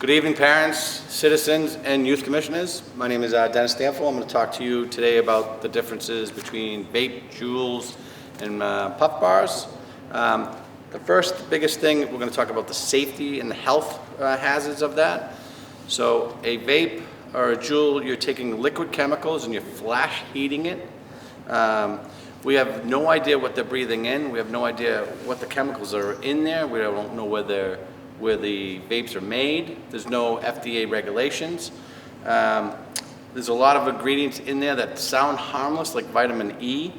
Good evening, parents, citizens, and youth commissioners. My name is Dennis Stampfl. I'm going to talk to you today about the differences between vape, Juuls, and puff bars. The first biggest thing, we're going to talk about the safety and the health hazards of that. So a vape or a Juul, you're taking liquid chemicals and you're flash heating it. We have no idea what they're breathing in. We have no idea what the chemicals are in there. We don't know where the vapes are made. There's no FDA regulations. There's a lot of ingredients in there that sound harmless, like vitamin E.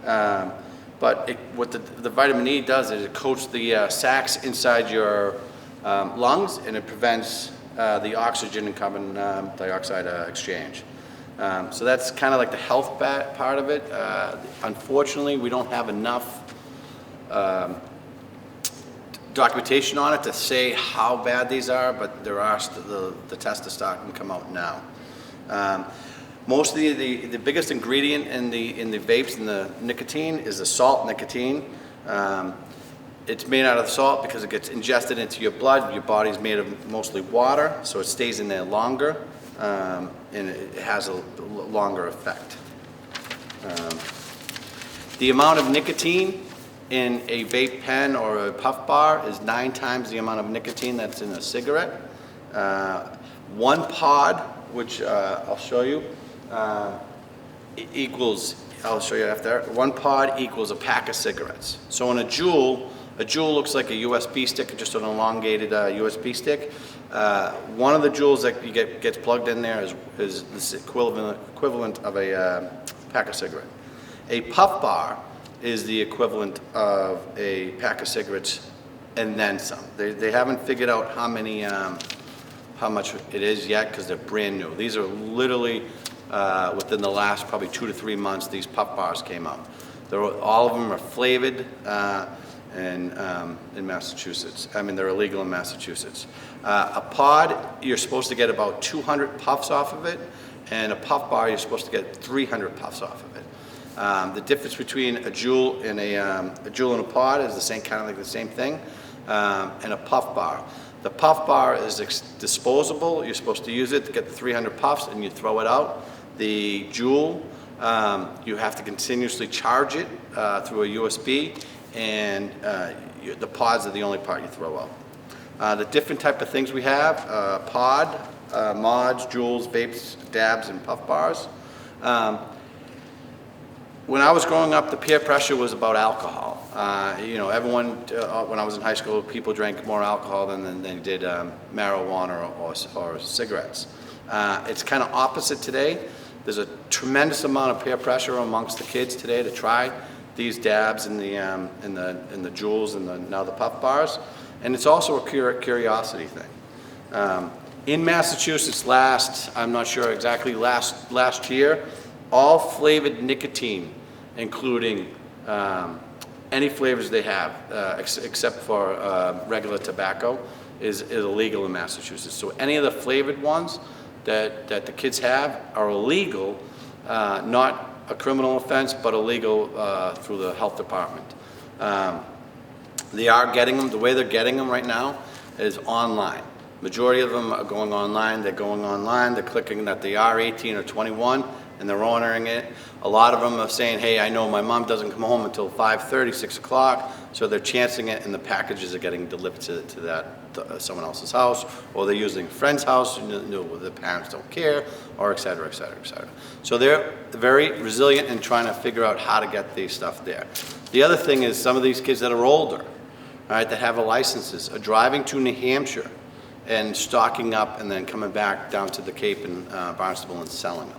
But what the vitamin E does is it coats the sacs inside your lungs, and it prevents the oxygen and carbon dioxide exchange. So that's kind of like the health part of it. Unfortunately, we don't have enough documentation on it to say how bad these are, but there are the tests are starting to come out now. Most of the biggest ingredient in the vapes and the nicotine is the salt nicotine. It's made out of salt because it gets ingested into your blood. Your body's made of mostly water, so it stays in there longer, and it has a longer effect. The amount of nicotine in a vape pen or a puff bar is 9 times the amount of nicotine that's in a cigarette. One pod, which I'll show you, equals, I'll show you after, one pod equals a pack of cigarettes. So in a Juul looks like a USB stick, just an elongated USB stick. One of the Juuls that you gets plugged in there is the equivalent of a pack of cigarette. A puff bar is the equivalent of a pack of cigarettes and then some. They haven't figured out how much it is yet because they're brand new. These are literally within the last probably 2 to 3 months these puff bars came out. All of them are flavored in Massachusetts. I mean, they're illegal in Massachusetts. A pod, you're supposed to get about 200 puffs off of it, and a puff bar, you're supposed to get 300 puffs off of it. The difference between a Juul and a pod is the same, kind of like the same thing, and a puff bar. The puff bar is disposable. You're supposed to use it to get the 300 puffs, and you throw it out. The Juul, you have to continuously charge it through a USB, and the pods are the only part you throw out. The different type of things we have: pod, mods, Juuls, vapes, dabs, and puff bars. When I was growing up, the peer pressure was about alcohol. Everyone, when I was in high school, people drank more alcohol than they did marijuana or cigarettes. It's kind of opposite today. There's a tremendous amount of peer pressure amongst the kids today to try these dabs and the Juuls and now the puff bars. And it's also a curiosity thing. In Massachusetts I'm not sure exactly, last year, all flavored nicotine, including any flavors they have, except for regular tobacco, is illegal in Massachusetts. So any of the flavored ones that the kids have are illegal, not a criminal offense, but illegal through the health department. They are getting them, the way they're getting them right now is online. Majority of them are going online, they're clicking that they are 18 or 21, and they're ordering it. A lot of them are saying, hey, I know my mom doesn't come home until 5:30, 6 o'clock, so they're chancing it, and the packages are getting delivered to someone else's house, or they're using a friend's house, and the parents don't care, or et cetera, et cetera, et cetera. So they're very resilient in trying to figure out how to get these stuff there. The other thing is some of these kids that are older, all right, that have licenses, are driving to New Hampshire and stocking up and then coming back down to the Cape and Barnstable and selling them.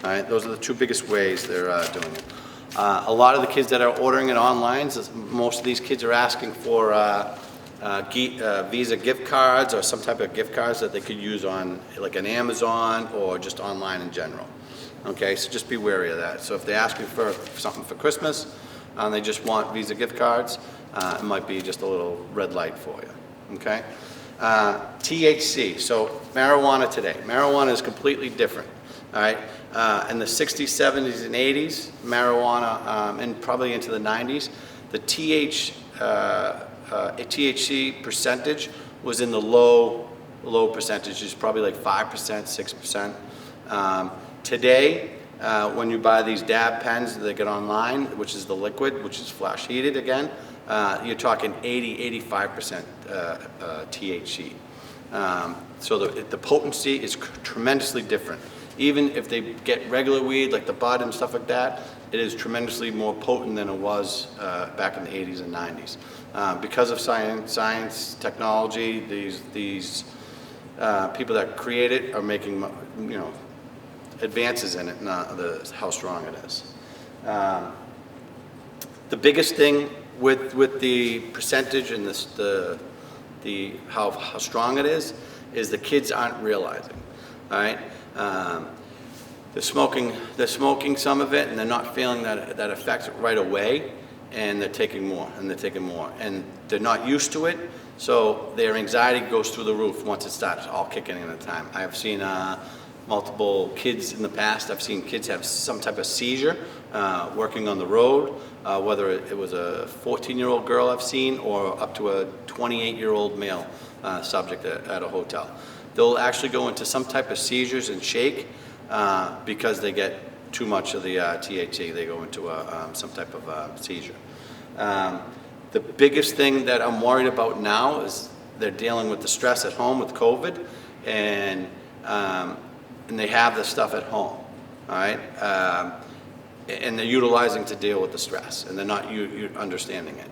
All right, those are the 2 biggest ways they're doing it. A lot of the kids that are ordering it online, most of these kids are asking for Visa gift cards or some type of gift cards that they could use on like an Amazon or just online in general. Okay, so just be wary of that. So if they ask you for something for Christmas and they just want Visa gift cards, it might be just a little red light for you. Okay, THC. So marijuana today. Marijuana is completely different. All right. In the 60s, 70s, and 80s, marijuana, and probably into the 90s, the THC percentage was in the low low percentage, it's probably like 5%, 6%. Today, when you buy these dab pens that get online, which is the liquid, which is flash heated again, you're talking 85% THC. So the potency is tremendously different. Even if they get regular weed, like the bud and stuff like that, it is tremendously more potent than it was back in the 80s and 90s. Because of science, technology, these people that create it are making, advances in it, not how strong it is. The biggest thing with the percentage and how strong it is the kids aren't realizing. All right, they're smoking some of it, and they're not feeling that effect right away, and they're taking more, and they're not used to it, so their anxiety goes through the roof once it starts all kicking in at a time. I have seen multiple kids in the past. I've seen kids have some type of seizure working on the road, whether it was a 14-year-old girl I've seen or up to a 28-year-old male subject at a hotel. They'll actually go into some type of seizures and shake because they get too much of the THC. They go into some type of seizure. The biggest thing that I'm worried about now is they're dealing with the stress at home with COVID, and they have the stuff at home, all right? And they're utilizing to deal with the stress, and they're not understanding it.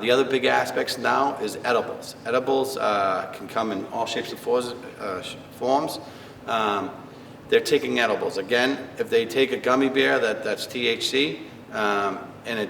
The other big aspects now is edibles. Edibles can come in all shapes and forms. They're taking edibles. Again, if they take a gummy bear that's THC, and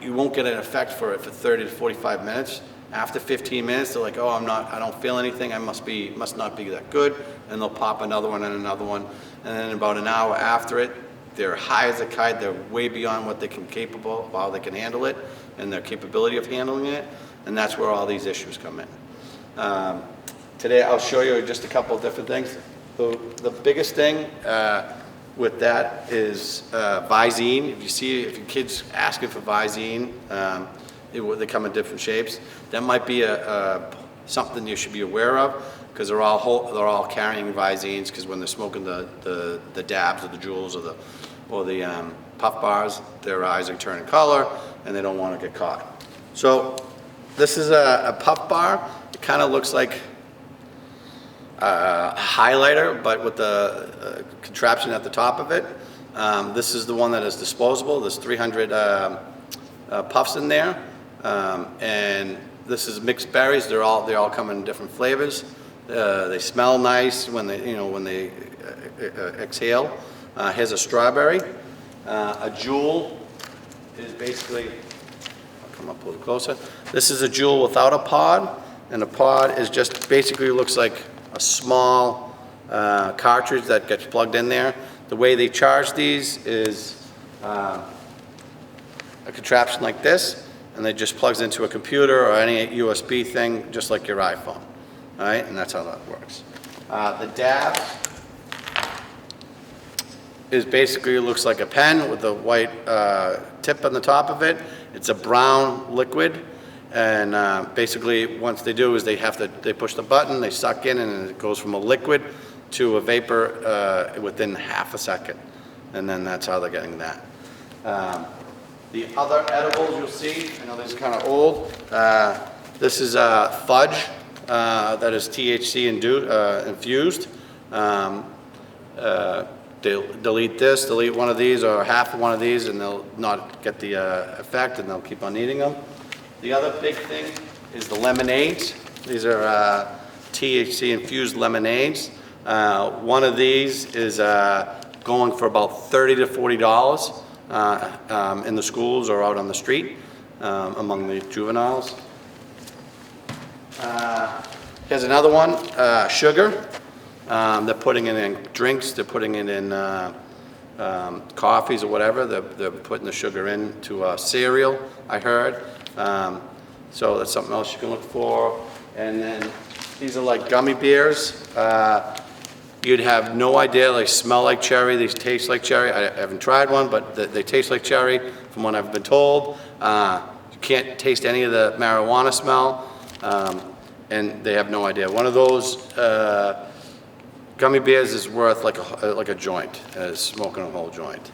you won't get an effect for 30 to 45 minutes. After 15 minutes, they're like, oh, I don't feel anything. I must not be that good. And they'll pop another one and another one. And then about an hour after it, they're high as a kite. They're way beyond what they can capable of, how they can handle it, and their capability of handling it. And that's where all these issues come in. Today, I'll show you just a couple of different things. The biggest thing with that is Visine. If your kid's asking for Visine, they come in different shapes. That might be something you should be aware of, because they're all carrying Visines, because when they're smoking the dabs or the Juuls or the puff bars, their eyes are turning color and they don't want to get caught. So this is a puff bar. It kind of looks like a highlighter, but with the contraption at the top of it. This is the one that is disposable. There's 300 puffs in there, and this is mixed berries. They all come in different flavors. They smell nice when they exhale. Here's a strawberry. A Juul is basically, I'll come up a little closer. This is a Juul without a pod, and a pod is just basically looks like a small cartridge that gets plugged in there. The way they charge these is a contraption like this, and it just plugs into a computer or any USB thing, just like your iPhone. All right, and that's how that works. The dab is basically looks like a pen with a white tip on the top of it. It's a brown liquid, and basically once they do is they push the button, they suck in, and it goes from a liquid to a vapor within half a second, and then that's how they're getting that. The other edibles you'll see, I know this is kind of old. This is fudge that is THC infused. Delete one of these or half of one of these, and they'll not get the effect, and they'll keep on eating them. The other big thing is the lemonades. These are THC infused lemonades. One of these is going for about $30 to $40 in the schools or out on the street among the juveniles. Here's another one, sugar. They're putting it in drinks, they're putting it in coffees or whatever. They're putting the sugar into cereal, I heard. So that's something else you can look for. And then these are like gummy bears. You'd have no idea. They smell like cherry, they taste like cherry. I haven't tried one, but they taste like cherry from what I've been told. You can't taste any of the marijuana smell. and they have no idea. One of those gummy bears is worth like a joint, smoking a whole joint.